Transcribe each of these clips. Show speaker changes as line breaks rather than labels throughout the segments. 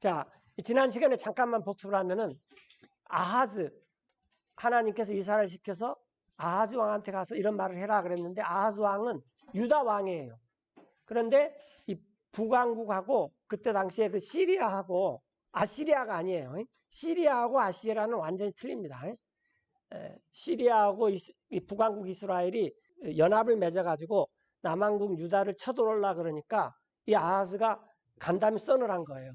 자, 지난 시간에 잠깐만 복습을 하면은 아하즈, 하나님께서 이사를 시켜서 아하즈 왕한테 가서 이런 말을 해라 그랬는데 아하즈 왕은 유다 왕이에요. 그런데 이 북왕국하고 그때 당시에 그 시리아하고 아시리아가 아니에요. 시리아하고 아시리아는 완전히 틀립니다. 시리아하고 이 북왕국 이스라엘이 연합을 맺어가지고 남왕국 유다를 쳐들어올라 그러니까 이 아하즈가 간담이 서늘한 거예요.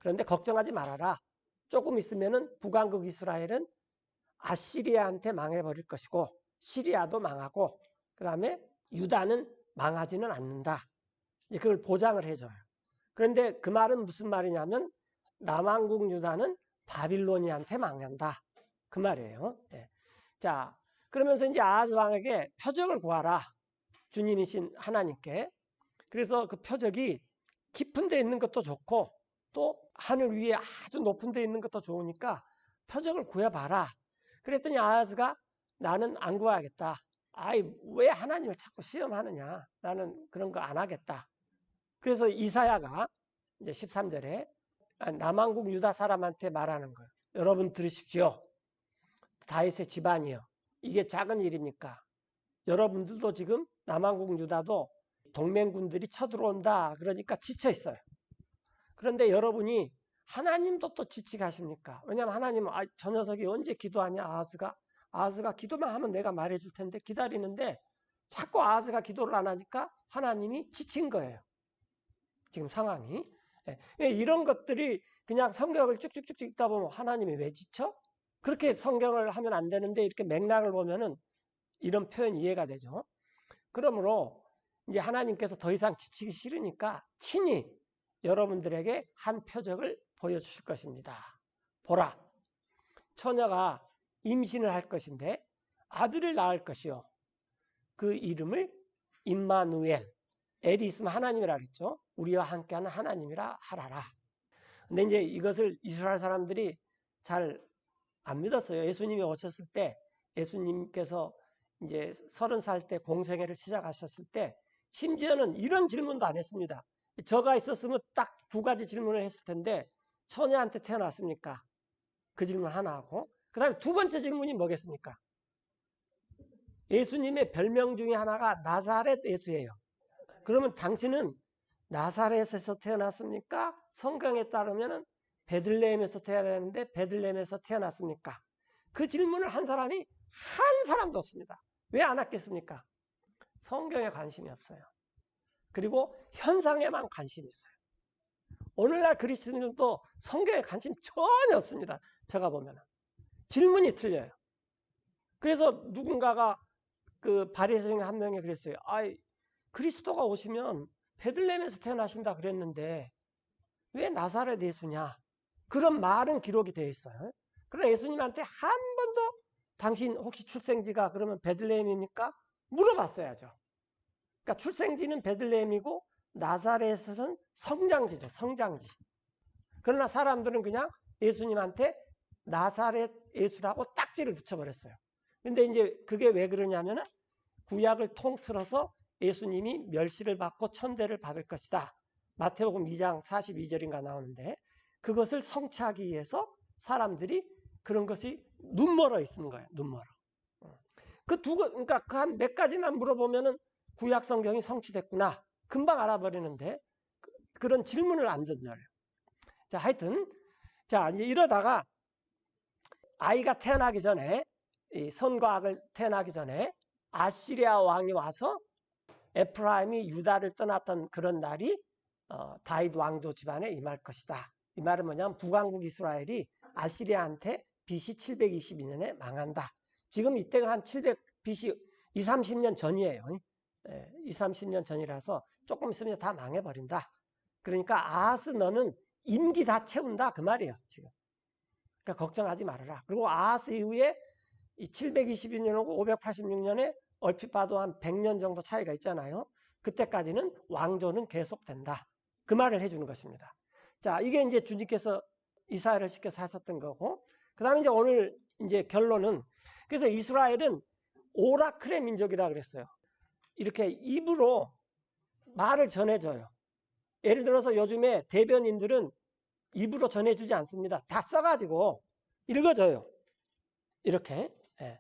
그런데 걱정하지 말아라. 조금 있으면은 북왕국 이스라엘은 아시리아한테 망해버릴 것이고 시리아도 망하고 그 다음에 유다는 망하지는 않는다. 그걸 보장을 해줘요. 그런데 그 말은 무슨 말이냐면 남왕국 유다는 바빌로니아한테 망한다. 그 말이에요. 예. 자, 그러면서 이제 아하즈 왕에게 표적을 구하라. 주님이신 하나님께. 그래서 그 표적이 깊은 데 있는 것도 좋고 또 하늘 위에 아주 높은 데 있는 것도 좋으니까 표적을 구해봐라. 그랬더니 아하즈가 나는 안 구하겠다. 아이, 왜 하나님을 자꾸 시험하느냐. 나는 그런 거 안 하겠다. 그래서 이사야가 이제 13절에 남왕국 유다 사람한테 말하는 거예요. 여러분 들으십시오. 다윗의 집안이요. 이게 작은 일입니까? 여러분들도 지금 남왕국 유다도 동맹군들이 쳐들어온다. 그러니까 지쳐 있어요. 그런데 여러분이 하나님도 또 지치게 하십니까? 왜냐하면 하나님은 저 녀석이 언제 기도하냐 아하즈가 기도만 하면 내가 말해줄 텐데 기다리는데 자꾸 아하즈가 기도를 안 하니까 하나님이 지친 거예요. 지금 상황이. 이런 것들이 그냥 성경을 쭉쭉쭉 읽다 보면 하나님이 왜 지쳐? 그렇게 성경을 하면 안 되는데 이렇게 맥락을 보면은 이런 표현이 이해가 되죠. 그러므로 이제 하나님께서 더 이상 지치기 싫으니까 친히 여러분들에게 한 표적을 보여주실 것입니다. 보라, 처녀가 임신을 할 것인데 아들을 낳을 것이요. 그 이름을 임마누엘, 엘이 있으면 하나님이라 그랬죠. 우리와 함께하는 하나님이라 하라라. 근데 이제 이것을 이스라엘 사람들이 잘 안 믿었어요. 예수님이 오셨을 때 예수님께서 이제 30살 때 공생애를 시작하셨을 때 심지어는 이런 질문도 안 했습니다. 저가 있었으면 딱 두 가지 질문을 했을 텐데 처녀한테 태어났습니까? 그 질문 하나 하고 그 다음에 두 번째 질문이 뭐겠습니까? 예수님의 별명 중에 하나가 나사렛 예수예요. 그러면 당신은 나사렛에서 태어났습니까? 성경에 따르면 베들레헴에서 태어났는데 베들레헴에서 태어났습니까? 그 질문을 한 사람이 한 사람도 없습니다. 왜 안 했겠습니까? 성경에 관심이 없어요. 그리고 현상에만 관심이 있어요. 오늘날 그리스도인들도 성경에 관심 전혀 없습니다. 제가 보면 질문이 틀려요. 그래서 누군가가 그 바리새인 한 명이 그랬어요. 그리스도가 오시면 베들레헴에서 태어나신다 그랬는데 왜 나사렛 예수냐? 그런 말은 기록이 되어 있어요. 그러나 예수님한테 한 번도 당신 혹시 출생지가 그러면 베들레헴입니까? 물어봤어야죠. 그러니까 출생지는 베들레헴이고 나사렛은 성장지죠. 성장지. 그러나 사람들은 그냥 예수님한테 나사렛 예수라고 딱지를 붙여버렸어요. 근데 이제 그게 왜 그러냐면은 구약을 통틀어서 예수님이 멸시를 받고 천대를 받을 것이다. 마태복음 2장 42절인가 나오는데 그것을 성취하기 위해서 사람들이 그런 것이 눈멀어 있는 거예요. 눈멀어. 그러니까 그 한 몇 가지만 물어보면은 구약 성경이 성취됐구나. 금방 알아버리는데 그런 질문을 안 던져요. 자, 하여튼 자 이제 이러다가 아이가 태어나기 전에 이 선과 악을 태어나기 전에 아시리아 왕이 와서 에프라임이 유다를 떠났던 그런 날이 다윗 왕조 집안에 임할 것이다. 이 말은 뭐냐면 북왕국 이스라엘이 아시리아한테 BC 722년에 망한다. 지금 이때가 한 700 BC 20, 30년 전이에요. 20, 30년 전이라서 조금 있으면 다 망해버린다. 그러니까 아하스 너는 임기 다 채운다 그 말이에요. 지금. 그러니까 걱정하지 말아라. 그리고 아하스 이후에 이 722년하고 586년에 얼핏 봐도 한 100년 정도 차이가 있잖아요. 그때까지는 왕조는 계속된다. 그 말을 해주는 것입니다. 자, 이게 이제 주님께서 이사야를 시켜서 하셨던 거고, 그 다음에 이제 오늘 이제 결론은, 그래서 이스라엘은 오라클의 민족이라 그랬어요. 이렇게 입으로 말을 전해줘요. 예를 들어서 요즘에 대변인들은 입으로 전해주지 않습니다. 다 써가지고 읽어줘요. 이렇게. 예.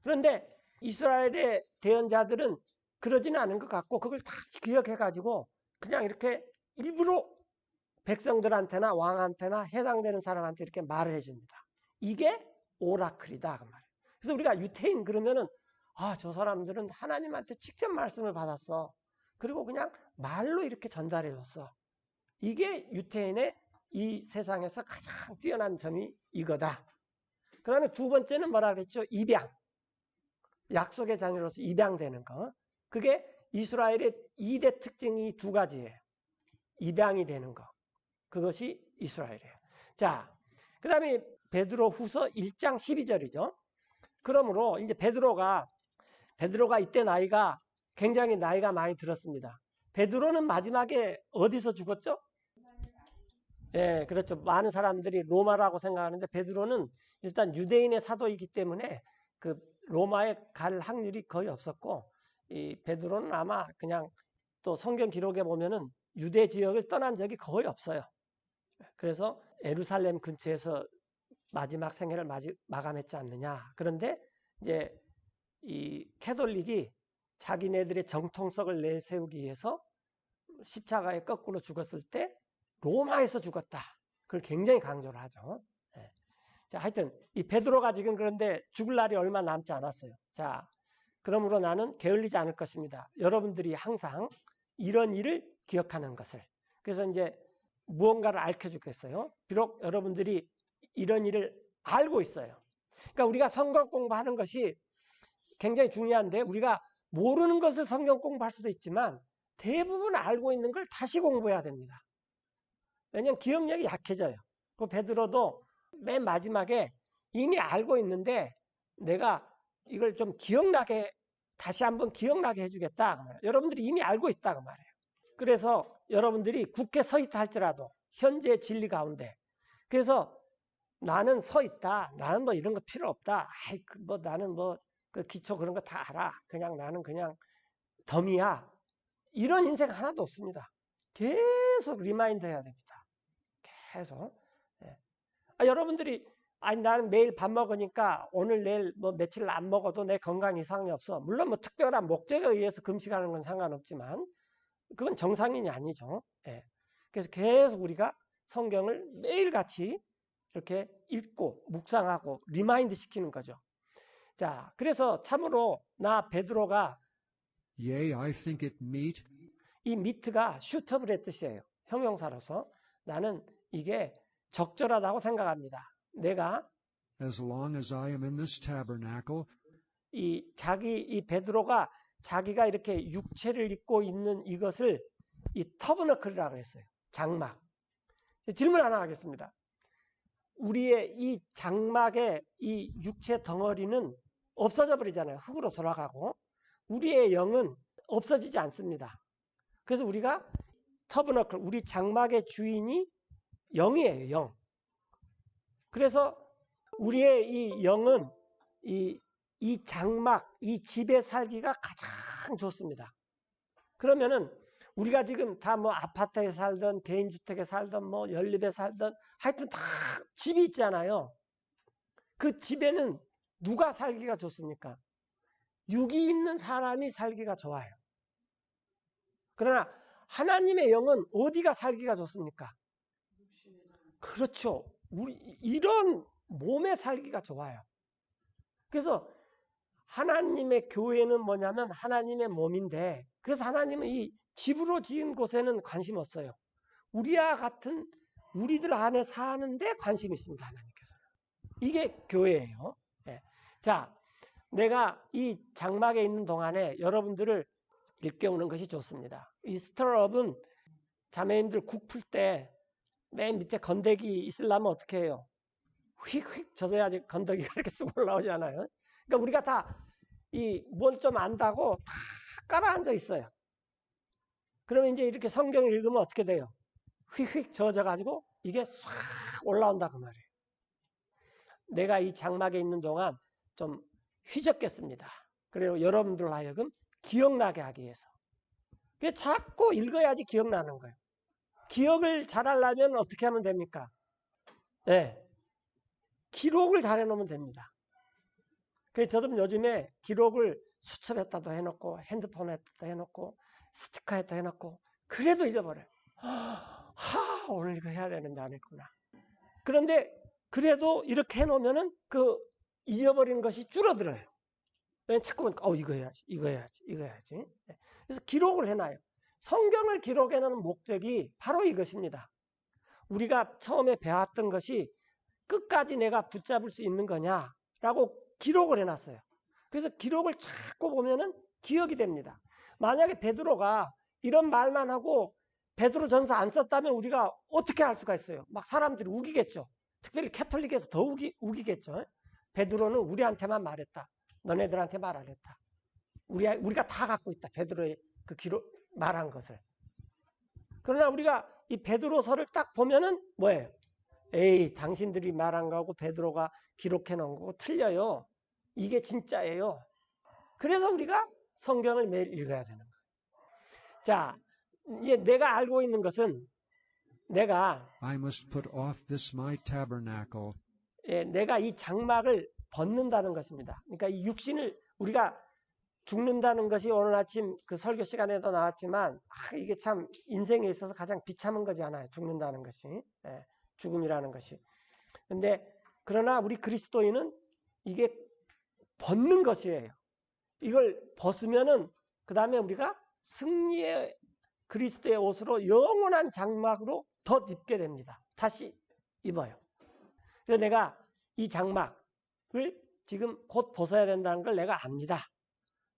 그런데 이스라엘의 대언자들은 그러지는 않은 것 같고 그걸 다 기억해가지고 그냥 이렇게 일부러 백성들한테나 왕한테나 해당되는 사람한테 이렇게 말을 해줍니다. 이게 오라클이다. 그 말이에요. 그래서 우리가 유태인 그러면은 저 사람들은 하나님한테 직접 말씀을 받았어. 그리고 그냥 말로 이렇게 전달해줬어. 이게 유태인의 이 세상에서 가장 뛰어난 점이 이거다. 그 다음에 두 번째는 뭐라 그랬죠? 입양. 약속의 자녀로서 입양되는 거. 그게 이스라엘의 2대 특징이 두 가지예요. 입양이 되는 거. 그것이 이스라엘이에요. 자, 그 다음에 베드로 후서 1장 12절이죠. 그러므로 이제 베드로가 이때 굉장히 나이가 많이 들었습니다. 베드로는 마지막에 어디서 죽었죠? 예, 그렇죠. 많은 사람들이 로마라고 생각하는데 베드로는 일단 유대인의 사도이기 때문에 그 로마에 갈 확률이 거의 없었고 이 베드로는 아마 그냥 또 성경 기록에 보면은 유대 지역을 떠난 적이 거의 없어요. 그래서 예루살렘 근처에서 마지막 생애를 마감했지 않느냐. 그런데 이제 이 캐톨릭이 자기네들의 정통성을 내세우기 위해서 십자가에 거꾸로 죽었을 때 로마에서 죽었다. 그걸 굉장히 강조를 하죠. 네. 자, 하여튼 이 베드로가 지금 그런데 죽을 날이 얼마 남지 않았어요. 자, 그러므로 나는 게을리지 않을 것입니다. 여러분들이 항상 이런 일을 기억하는 것을. 그래서 이제 무언가를 알려주겠어요. 비록 여러분들이 이런 일을 알고 있어요. 그러니까 우리가 성경 공부하는 것이 굉장히 중요한데 우리가 모르는 것을 성경 공부할 수도 있지만 대부분 알고 있는 걸 다시 공부해야 됩니다. 왜냐하면 기억력이 약해져요. 그 베드로도 맨 마지막에 이미 알고 있는데 내가 이걸 좀 다시 한번 기억나게 해주겠다. 여러분들이 이미 알고 있다고 말해요. 그래서 여러분들이 굳게 서 있다 할지라도 현재 진리 가운데 그래서 나는 서 있다. 나는 뭐 이런 거 필요 없다. 나는 그 기초 그런 거 다 알아. 나는 그냥 덤이야. 이런 인생 하나도 없습니다. 계속 리마인드 해야 됩니다. 계속. 예. 여러분들이 나는 매일 밥 먹으니까 오늘 내일 며칠 안 먹어도 내 건강 이상이 없어. 물론 특별한 목적에 의해서 금식하는 건 상관없지만 그건 정상인이 아니죠. 예. 그래서 계속 우리가 성경을 매일같이 이렇게 읽고 묵상하고 리마인드 시키는 거죠. 자, 그래서 참으로 나 베드로가
Yea, I think it meet.
이 미트가 슈터블의 뜻이에요. 형용사로서 나는 이게 적절하다고 생각합니다. 내가
As long as I am in this tabernacle,
이 베드로가 자기가 이렇게 육체를 입고 있는 이것을 이 터버너클이라고 했어요. 장막. 질문 하나 하겠습니다. 우리의 이 장막의 이 육체 덩어리는 없어져 버리잖아요. 흙으로 돌아가고 우리의 영은 없어지지 않습니다. 그래서 우리가 터버너클, 우리 장막의 주인이 영이에요. 영. 그래서 우리의 이 영은 이 장막, 이 집에 살기가 가장 좋습니다. 그러면은 우리가 지금 다 아파트에 살든 개인주택에 살든 연립에 살든 하여튼 다 집이 있잖아요. 그 집에는 누가 살기가 좋습니까? 육이 있는 사람이 살기가 좋아요. 그러나 하나님의 영은 어디가 살기가 좋습니까? 그렇죠. 우리 이런 몸에 살기가 좋아요. 그래서 하나님의 교회는 뭐냐면 하나님의 몸인데 그래서 하나님은 이 집으로 지은 곳에는 관심 없어요. 우리와 같은 우리들 안에 사는데 관심이 있습니다. 하나님께서. 이게 교회예요. 네. 자, 내가 이 장막에 있는 동안에 여러분들을 일깨우는 것이 좋습니다. 이 스터럽은 자매님들 국 풀 때 맨 밑에 건더기 있으려면 어떻게 해요? 휙휙 젖어야지 건더기가 이렇게 쑥 올라오지 않아요? 그러니까 우리가 다 이 뭘 좀 안다고 다 깔아앉아 있어요. 그러면 이제 이렇게 성경을 읽으면 어떻게 돼요? 휙휙 젖어가지고 이게 싹 올라온다 그 말이에요. 내가 이 장막에 있는 동안 좀 휘젓겠습니다. 그리고 여러분들 하여금 기억나게 하기 위해서. 그게 자꾸 읽어야지 기억나는 거예요. 기억을 잘하려면 어떻게 하면 됩니까? 네. 기록을 잘 해놓으면 됩니다. 그래서 저도 요즘에 기록을 수첩에다도 해놓고 핸드폰에다도 해놓고 스티커에다 해놓고 그래도 잊어버려요. 오늘 이거 해야 되는데 안 했구나. 그런데 그래도 이렇게 해놓으면은 그 잊어버리는 것이 줄어들어요. 왜냐면 자꾸 보니까 이거 해야지, 이거 해야지, 이거 해야지. 네. 그래서 기록을 해놔요. 성경을 기록해놓는 목적이 바로 이것입니다. 우리가 처음에 배웠던 것이 끝까지 내가 붙잡을 수 있는 거냐라고 기록을 해놨어요. 그래서 기록을 자꾸 보면은 기억이 됩니다. 만약에 베드로가 이런 말만 하고 베드로 전서 안 썼다면 우리가 어떻게 알 수가 있어요? 막 사람들이 우기겠죠. 특별히 캐톨릭에서 더 우기겠죠. 베드로는 우리한테만 말했다. 너네들한테 말 안 했다. 우리가 다 갖고 있다. 베드로의 그 기록 말한 것을. 그러나 우리가 이 베드로서를 딱 보면은 뭐예요? 에이, 당신들이 말한 거하고 베드로가 기록해 놓은 거고 틀려요. 이게 진짜예요. 그래서 우리가 성경을 매일 읽어야 되는 거예요. 자, 이제 내가 알고 있는 것은 내가
I must put off this my tabernacle.
내가 이 장막을 벗는다는 것입니다. 그러니까 이 육신을 우리가 죽는다는 것이 오늘 아침 그 설교 시간에도 나왔지만 이게 참 인생에 있어서 가장 비참한 거지 않아요. 죽는다는 것이. 죽음이라는 것이. 근데 그러나 우리 그리스도인은 이게 벗는 것이에요. 이걸 벗으면은 그 다음에 우리가 승리의 그리스도의 옷으로 영원한 장막으로 덧 입게 됩니다. 다시 입어요. 그래서 내가 이 장막을 지금 곧 벗어야 된다는 걸 내가 압니다.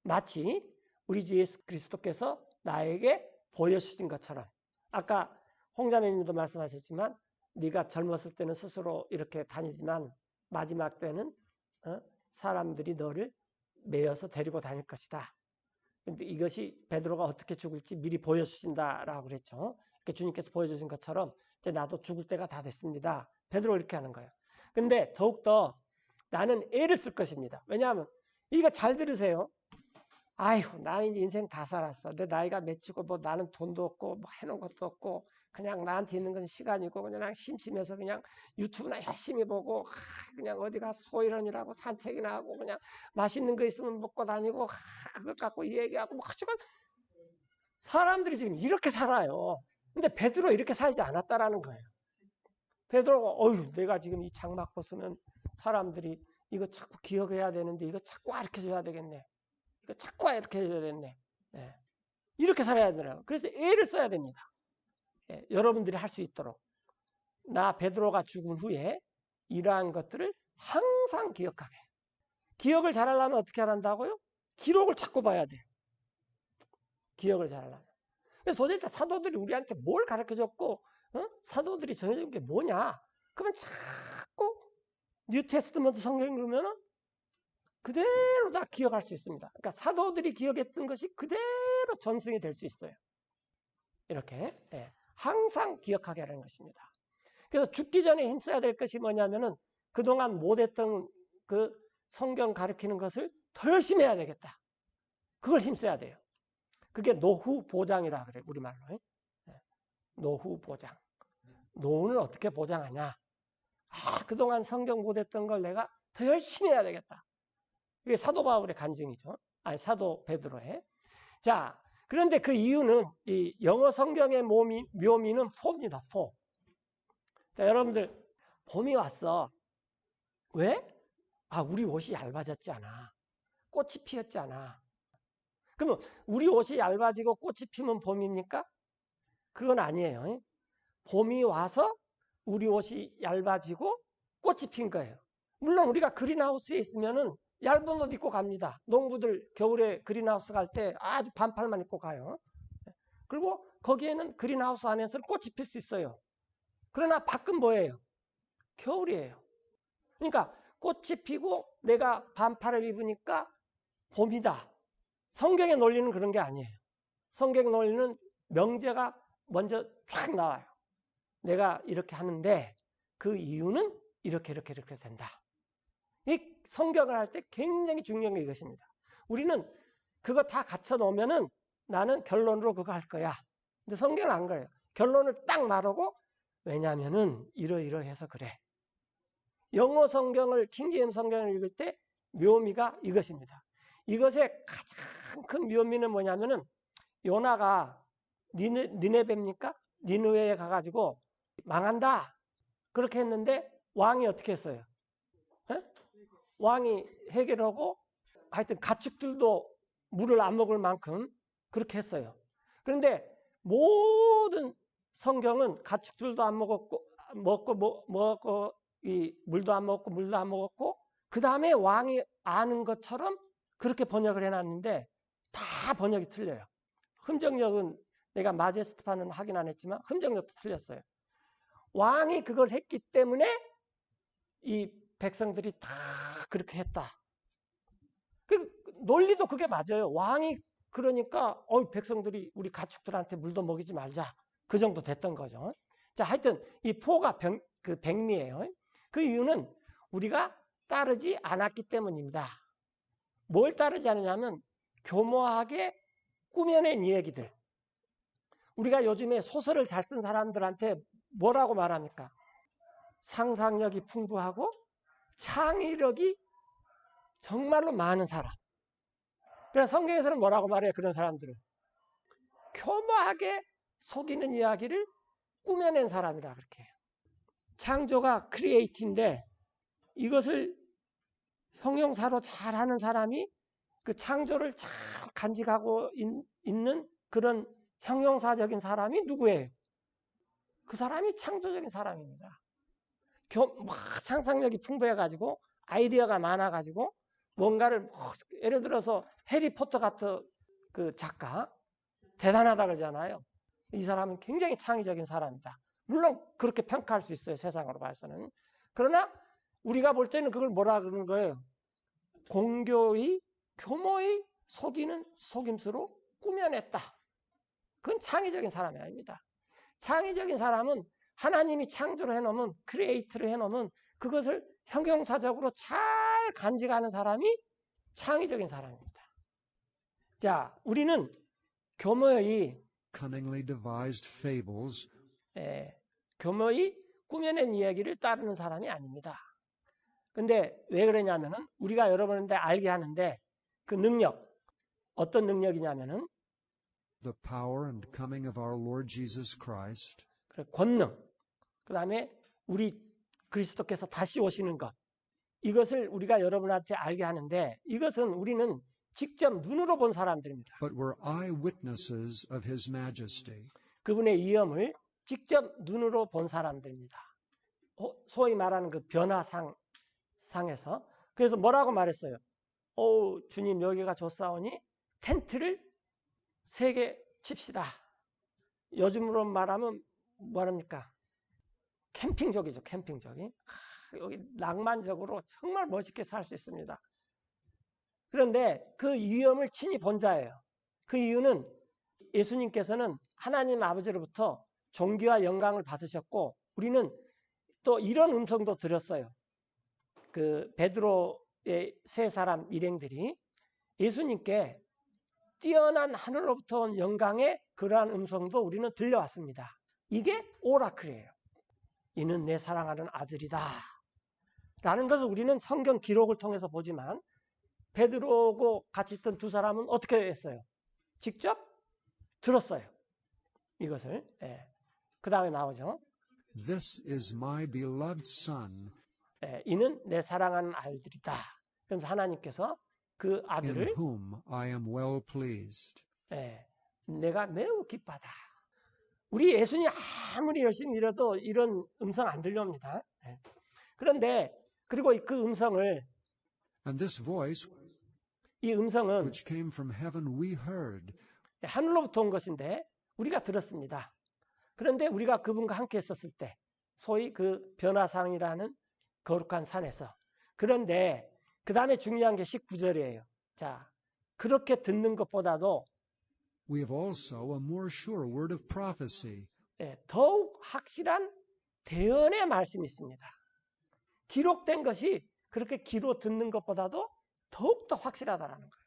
마치 우리 주 예수 그리스도께서 나에게 보여주신 것처럼 아까 홍자매님도 말씀하셨지만 네가 젊었을 때는 스스로 이렇게 다니지만 마지막 때는 사람들이 너를 매어서 데리고 다닐 것이다. 근데 이것이 베드로가 어떻게 죽을지 미리 보여주신다라고 그랬죠. 이렇게 주님께서 보여주신 것처럼 이제 나도 죽을 때가 다 됐습니다. 베드로 이렇게 하는 거예요. 근데 더욱더 나는 애를 쓸 것입니다. 왜냐하면 이거 잘 들으세요. 아이고 나는 이제 인생 다 살았어. 내 나이가 맺히고 뭐 나는 돈도 없고 뭐 해놓은 것도 없고 그냥 나한테 있는 건 시간이고 그냥 심심해서 그냥 유튜브나 열심히 보고 그냥 어디 가서 소이런이라고 산책이나 하고 그냥 맛있는 거 있으면 먹고 다니고 그것 갖고 얘기하고 뭐 하지만 사람들이 지금 이렇게 살아요. 근데 베드로 이렇게 살지 않았다라는 거예요. 베드로가 내가 지금 이 장막 벗으면 사람들이 이거 자꾸 기억해야 되는데 이거 자꾸 가르쳐줘야 되겠네. 이거 자꾸 이렇게 해줘야 되겠네. 네. 이렇게 살아야 되더라고요. 그래서 애를 써야 됩니다. 여러분들이 할 수 있도록 나 베드로가 죽은 후에 이러한 것들을 항상 기억하게. 기억을 잘하려면 어떻게 하란다고요? 기록을 자꾸 봐야 돼요. 기억을 잘하려면. 그래서 도대체 사도들이 우리한테 뭘 가르쳐줬고 사도들이 전해준 게 뭐냐? 그러면 자꾸 뉴테스트먼트 성경 읽으면 그대로 다 기억할 수 있습니다. 그러니까 사도들이 기억했던 것이 그대로 전승이 될 수 있어요. 이렇게 항상 기억하게 하는 것입니다. 그래서 죽기 전에 힘써야 될 것이 뭐냐면은 그동안 못했던 그 성경 가르치는 것을 더 열심히 해야 되겠다. 그걸 힘써야 돼요. 그게 노후 보장이라 그래 우리말로. 노후 보장. 노후는 어떻게 보장하냐? 그동안 성경 못했던 걸 내가 더 열심히 해야 되겠다. 이게 사도 바울의 간증이죠. 아니 사도 베드로의. 자, 그런데 그 이유는 이 영어 성경의 묘미는 포입니다. 포. 자, 여러분들 봄이 왔어. 왜? 우리 옷이 얇아졌지 않아. 꽃이 피었지 않아. 그러면 우리 옷이 얇아지고 꽃이 피면 봄입니까? 그건 아니에요. 봄이 와서 우리 옷이 얇아지고 꽃이 핀 거예요. 물론 우리가 그린하우스에 있으면은 얇은 옷 입고 갑니다. 농부들 겨울에 그린하우스 갈 때 아주 반팔만 입고 가요. 그리고 거기에는 그린하우스 안에서 꽃이 필 수 있어요. 그러나 밖은 뭐예요? 겨울이에요. 그러니까 꽃이 피고 내가 반팔을 입으니까 봄이다. 성경의 논리는 그런 게 아니에요. 성경 논리는 명제가 먼저 쫙 나와요. 내가 이렇게 하는데 그 이유는 이렇게 된다. 이 성경을 할 때 굉장히 중요한 게 이것입니다. 우리는 그거 다 갖춰 놓으면은 나는 결론으로 그거 할 거야. 근데 성경은 안 그래요. 결론을 딱 말하고 왜냐하면은 이러이러해서 그래. 영어 성경을 킹제임스 성경을 읽을 때 묘미가 이것입니다. 이것의 가장 큰 묘미는 뭐냐면은 요나가 니네베입니까? 니느웨에 가가지고 망한다. 그렇게 했는데 왕이 어떻게 했어요? 에? 왕이 해결하고 하여튼 가축들도 물을 안 먹을 만큼 그렇게 했어요. 그런데 모든 성경은 가축들도 안 먹고 이 물도 안 먹고 물도 안 먹었고 그 다음에 왕이 아는 것처럼 그렇게 번역을 해놨는데 다 번역이 틀려요. 흠정력은 내가 마제스트판은 확인 안 했지만 흠정력도 틀렸어요. 왕이 그걸 했기 때문에 이 백성들이 다 그렇게 했다. 그 논리도 그게 맞아요. 왕이 그러니까 백성들이 우리 가축들한테 물도 먹이지 말자. 그 정도 됐던 거죠. 자, 하여튼 이 포가 백미예요. 그 이유는 우리가 따르지 않았기 때문입니다. 뭘 따르지 않느냐면 교모하게 꾸며낸 이야기들. 우리가 요즘에 소설을 잘 쓴 사람들한테 뭐라고 말합니까? 상상력이 풍부하고 창의력이 정말로 많은 사람. 그래서 성경에서는 뭐라고 말해요? 그런 사람들을 교모하게 속이는 이야기를 꾸며낸 사람이라 그렇게 해요. 창조가 크리에이티인데 이것을 형용사로 잘하는 사람이 그 창조를 잘 간직하고 있는 그런 형용사적인 사람이 누구예요? 그 사람이 창조적인 사람입니다. 상상력이 풍부해가지고 아이디어가 많아가지고 뭔가를 예를 들어서 해리포터 같은 그 작가 대단하다 그러잖아요. 이 사람은 굉장히 창의적인 사람이다. 물론 그렇게 평가할 수 있어요. 세상으로 봐서는. 그러나 우리가 볼 때는 그걸 뭐라 그러는 거예요? 공교의 교모의 속이는 속임수로 꾸며냈다. 그건 창의적인 사람이 아닙니다. 창의적인 사람은 하나님이 창조를 해놓으면 크리에이트를 해놓으면 그것을 형용사적으로 잘 간직하는 사람이 창의적인 사람입니다. 자, 우리는 교모의
Cunningly devised fables.
교모의 꾸며낸 이야기를 따르는 사람이 아닙니다. 근데 왜 그러냐면은 우리가 여러분한테 알게 하는데 그 능력, 어떤 능력이냐면은
The power and coming of our Lord Jesus Christ.
권능, 그 다음에 우리 그리스도께서 다시 오시는 것, 이것을 우리가 여러분한테 알게 하는데 이것은 우리는 직접 눈으로 본 사람들입니다.
But we're eyewitnesses of His majesty.
그분의 위엄을 직접 눈으로 본 사람들입니다. 소위 말하는 그 변화상에서. 그래서 뭐라고 말했어요? 주님 여기가 좋사오니 텐트를 3개 칩시다. 요즘으로 말하면 뭐랍니까? 캠핑족이죠. 캠핑족이. 여기 낭만적으로 정말 멋있게 살 수 있습니다. 그런데 그 위엄을 친히 본 자예요. 그 이유는 예수님께서는 하나님 아버지로부터 존귀와 영광을 받으셨고 우리는 또 이런 음성도 들었어요. 그 베드로의 3사람 일행들이 예수님께 뛰어난 하늘로부터 온 영광의 그러한 음성도 우리는 들려왔습니다. 이게 오라클이에요. 이는 내 사랑하는 아들이다. 라는 것을 우리는 성경 기록을 통해서 보지만 베드로하고 같이 있던 2사람은 어떻게 했어요? 직접 들었어요. 이것을. 그 다음에 나오죠.
This is my beloved son.
이는 내 사랑하는 아들이다. 그래서 하나님께서 그
In
아들을
whom I am well pleased.
내가 매우 기뻐하다. 우리 예수님 아무리 열심히 일해도 이런 음성 안 들려옵니다. 그런데 그리고 그 음성을
And this voice
이 음성은
which came from heaven we heard.
하늘로부터 온 것인데 우리가 들었습니다. 그런데 우리가 그분과 함께 있었을 때 소위 그 변화상이라는 거룩한 산에서 그런데 그 다음에 중요한 게 19절이에요. 자, 그렇게 듣는 것보다도
We have also a more sure word of prophecy.
더욱 확실한 대언의 말씀이 있습니다. 기록된 것이 그렇게 귀로 듣는 것보다도 더욱더 확실하다는 거예요.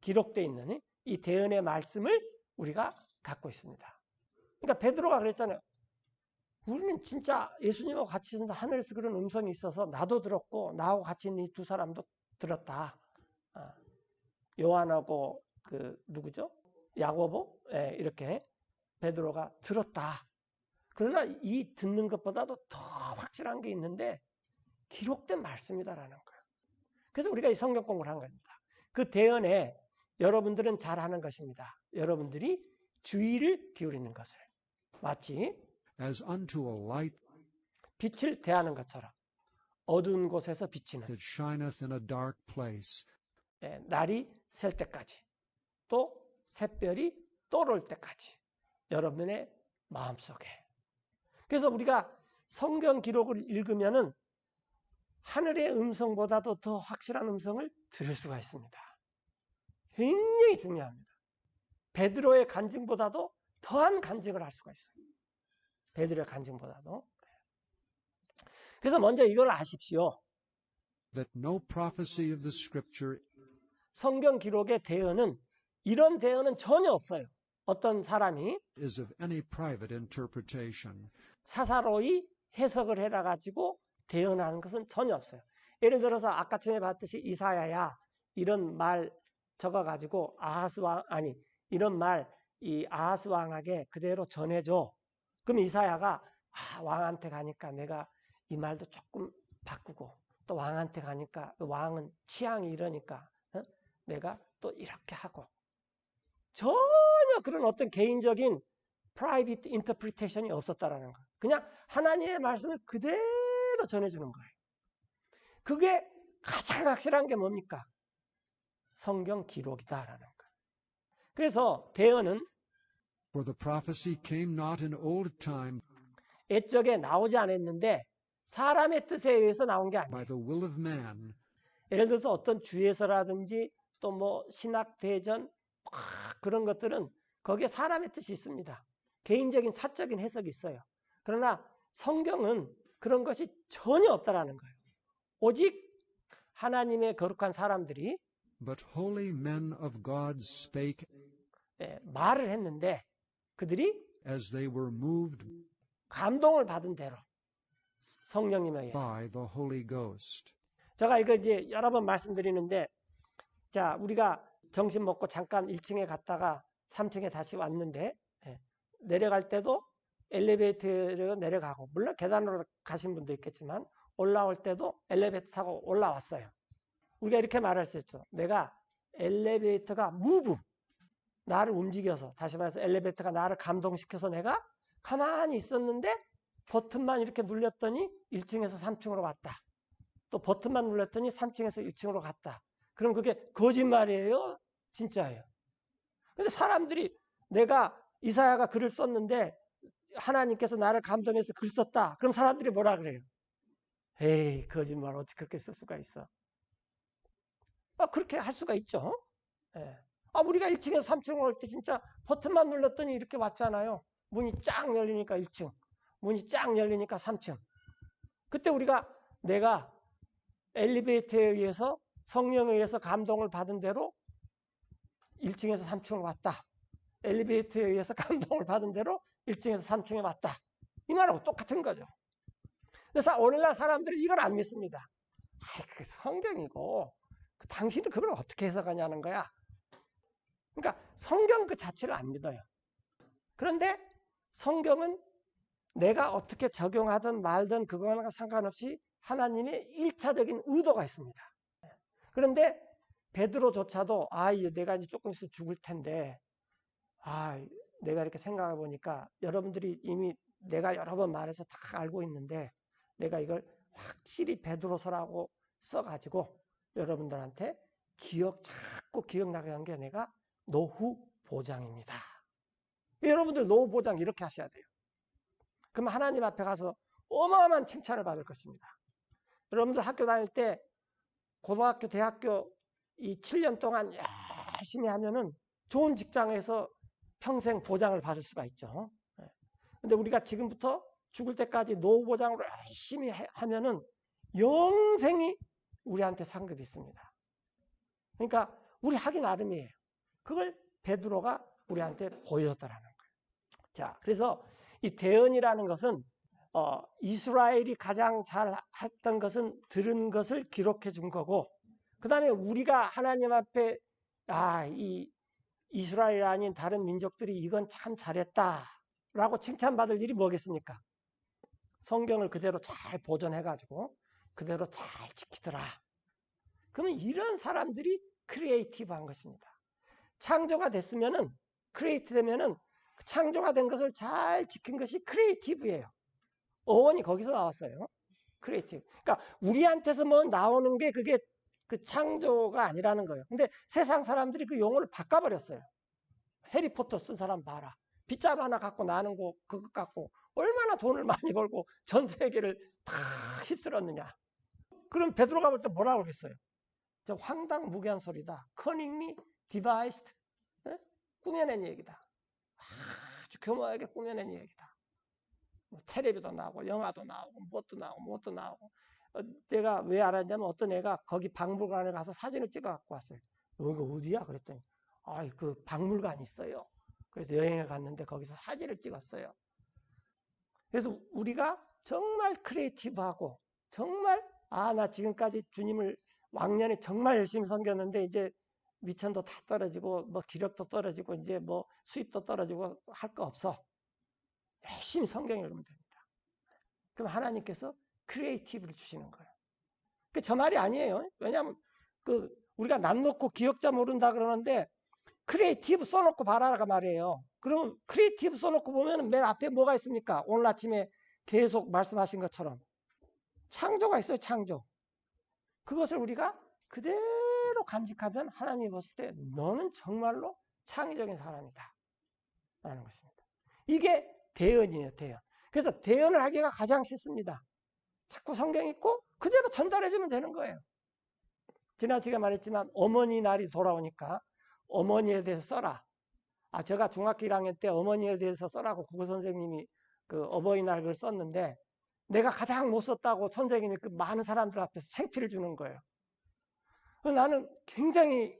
기록되어 있는 이 대언의 말씀을 우리가 갖고 있습니다. 그러니까 베드로가 그랬잖아요. 우리는 진짜 예수님하고 같이 있는데 하늘에서 그런 음성이 있어서 나도 들었고 나하고 같이 있는 이 두 사람도 들었다. 요한하고 그 누구죠? 야고보? 예, 이렇게 베드로가 들었다. 그러나 이 듣는 것보다도 더 확실한 게 있는데 기록된 말씀이다라는 거예요. 그래서 우리가 이 성경 공부를 한 겁니다. 그 대언에 여러분들은 잘하는 것입니다. 여러분들이 주의를 기울이는 것을 마치
as unto a light
빛을 대하는 것처럼 어두운 곳에서 비치는
that shineth in a dark place,
날이 셀 때까지 또 샛별이 떠오를 때까지 여러분의 마음속에. 그래서 우리가 성경 기록을 읽으면은 하늘의 음성보다도 더 확실한 음성을 들을 수가 있습니다. 굉장히 중요합니다. 베드로의 간증보다도 더한 간증을 할 수가 있어요. 베드로의 간증보다도. 그래서 먼저 이걸 아십시오.
that no prophecy of the scripture
성경 기록의 대언은 이런 대언은 전혀 없어요. 어떤 사람이
is of any private interpretation,
사사로이 해석을 해놔가지고 대언하는 것은 전혀 없어요. 예를 들어서 아까 전에 봤듯이 이사야야 이런 말 적어가지고 아하스 왕 이런 말 이 아하스 왕에게 그대로 전해줘. 그럼 이사야가 왕한테 가니까 내가 이 말도 조금 바꾸고 또 왕한테 가니까 왕은 취향이 이러니까 내가 또 이렇게 하고 전혀 그런 어떤 개인적인 프라이빗 인터프리테이션이 없었다라는 거예요. 그냥 하나님의 말씀을 그대로 전해주는 거예요. 그게 가장 확실한 게 뭡니까? 성경 기록이다라는 거예요. 그래서 대언은
for the prophecy came not in old time
옛적에 나오지 않았는데 사람의 뜻에 의해서 나온 게
by
아니에요.
the will of man,
예를 들어서 어떤 주에서라든지 또 뭐 신학대전 그런 것들은 거기에 사람의 뜻이 있습니다. 개인적인 사적인 해석이 있어요. 그러나 성경은 그런 것이 전혀 없다라는 거예요. 오직 하나님의 거룩한 사람들이
but holy men of God spake
말을 했는데 그들이
as they were moved
감동을 받은 대로 성령님에 의해서.
by the Holy Ghost.
제가 이거 이제 여러 번 말씀드리는데 자 우리가 점심 먹고 잠깐 1층에 갔다가 3층에 다시 왔는데 내려갈 때도 엘리베이터로 내려가고 물론 계단으로 가신 분도 있겠지만 올라올 때도 엘리베이터 타고 올라왔어요. 우리가 이렇게 말할 수 있죠. 내가 엘리베이터가 무브 나를 움직여서 다시 말해서 엘리베이터가 나를 감동시켜서 내가 가만히 있었는데 버튼만 이렇게 눌렸더니 1층에서 3층으로 왔다. 또 버튼만 눌렀더니 3층에서 1층으로 갔다. 그럼 그게 거짓말이에요? 진짜예요. 근데 사람들이 내가 이사야가 글을 썼는데 하나님께서 나를 감동해서 글 썼다. 그럼 사람들이 뭐라 그래요? 에이 거짓말 어떻게 그렇게 쓸 수가 있어? 그렇게 할 수가 있죠. 예. 우리가 1층에서 3층으로 올 때 진짜 버튼만 눌렀더니 이렇게 왔잖아요. 문이 쫙 열리니까 1층, 문이 쫙 열리니까 3층. 그때 내가 엘리베이터에 의해서 성령에 의해서 감동을 받은 대로 1층에서 3층으로 왔다. 엘리베이터에 의해서 감동을 받은 대로 1층에서 3층에 왔다. 이 말하고 똑같은 거죠. 그래서 오늘날 사람들은 이걸 안 믿습니다. 그게 성경이고 당신은 그걸 어떻게 해석하냐는 거야. 그러니까 성경 그 자체를 안 믿어요. 그런데 성경은 내가 어떻게 적용하든 말든 그거랑 상관없이 하나님의 1차적인 의도가 있습니다. 그런데 베드로조차도 내가 이제 조금 있으면 죽을 텐데 내가 이렇게 생각해 보니까 여러분들이 이미 내가 여러 번 말해서 다 알고 있는데 내가 이걸 확실히 베드로서라고 써가지고 여러분들한테 자꾸 기억나게 한 게 내가 노후 보장입니다. 여러분들 노후 보장 이렇게 하셔야 돼요. 그럼 하나님 앞에 가서 어마어마한 칭찬을 받을 것입니다. 여러분들 학교 다닐 때 고등학교, 대학교 이 7년 동안 열심히 하면은 좋은 직장에서 평생 보장을 받을 수가 있죠. 근데 우리가 지금부터 죽을 때까지 노후 보장을 열심히 하면은 영생이 우리한테 상급이 있습니다. 그러니까 우리 하기 나름이에요. 그걸 베드로가 우리한테 보여줬다라는 거예요. 자, 그래서 이 대언이라는 것은 이스라엘이 가장 잘 했던 것은 들은 것을 기록해 준 거고, 그 다음에 우리가 하나님 앞에 이 이스라엘 아닌 다른 민족들이 이건 참 잘했다라고 칭찬받을 일이 뭐겠습니까? 성경을 그대로 잘 보존해가지고 그대로 잘 지키더라. 그러면 이런 사람들이 크리에이티브한 것입니다. 창조가 됐으면은 크리에이트 되면은 창조가 된 것을 잘 지킨 것이 크리에이티브예요. 어원이 거기서 나왔어요. 크리에이티브. 그러니까 우리한테서 뭐 나오는 게 그게 그 창조가 아니라는 거예요. 근데 세상 사람들이 그 용어를 바꿔버렸어요. 해리포터 쓴 사람 봐라. 빗자루 하나 갖고 나는 거 그것 갖고 얼마나 돈을 많이 벌고 전 세계를 다 휩쓸었느냐. 그럼 베드로가 볼 때 뭐라고 그랬어요? 저 황당무계한 소리다. cunningly devised. 꾸며낸 얘기다. 아주 교묘하게 꾸며낸 얘기다. 뭐 텔레비도 나오고 영화도 나오고 뭣도 나오고 제가 왜 알았냐면 어떤 애가 거기 박물관에 가서 사진을 찍어 갖고 왔어요. 여기가 어디야? 그랬더니 그 박물관이 있어요. 그래서 여행을 갔는데 거기서 사진을 찍었어요. 그래서 우리가 정말 크리에이티브하고 정말 나 지금까지 주님을 왕년에 정말 열심히 섬겼는데 이제 미천도 다 떨어지고 뭐 기력도 떨어지고 이제 뭐 수입도 떨어지고 할 거 없어. 열심히 성경 읽으면 됩니다. 그럼 하나님께서 크리에이티브를 주시는 거예요. 저 말이 아니에요. 왜냐하면 우리가 남 놓고 기억자 모른다 그러는데 크리에이티브 써놓고 봐라가 말이에요. 그러면 크리에이티브 써놓고 보면 맨 앞에 뭐가 있습니까? 오늘 아침에 계속 말씀하신 것처럼 창조가 있어요. 창조. 그것을 우리가 그대로 간직하면 하나님이 봤을 때 너는 정말로 창의적인 사람이다 라는 것입니다. 이게 대언이에요. 대언. 그래서 대언을 하기가 가장 쉽습니다. 자꾸 성경 읽고 그대로 전달해주면 되는 거예요. 지나치게 말했지만 어머니 날이 돌아오니까 어머니에 대해서 써라. 제가 중학교 1학년 때 어머니에 대해서 써라고 국어 선생님이 그 어버이날 글 썼는데 내가 가장 못 썼다고 선생님이 그 많은 사람들 앞에서 창피를 주는 거예요. 나는 굉장히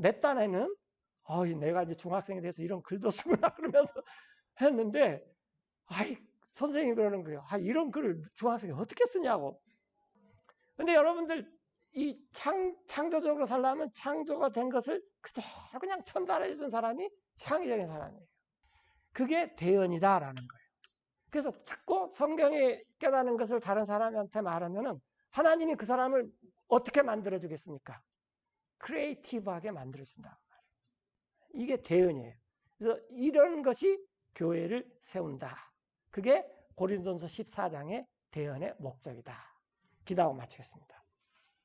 내 딴에는 내가 이제 중학생이 돼서 이런 글도 쓰구나 그러면서 했는데 선생님이 그러는 거예요. 이런 글을 중학생이 어떻게 쓰냐고. 근데 여러분들 이 창조적으로 살려면 창조가 된 것을 그대로 그냥 전달해 준 사람이 창의적인 사람이에요. 그게 대언이다라는 거예요. 그래서 자꾸 성경에 깨닫는 것을 다른 사람한테 말하면은 하나님이 그 사람을 어떻게 만들어 주겠습니까? 크리에이티브하게 만들어 준다. 이게 대언이에요. 그래서 이런 것이 교회를 세운다. 그게 고린도전서 14장의 대언의 목적이다. 기도하고 마치겠습니다.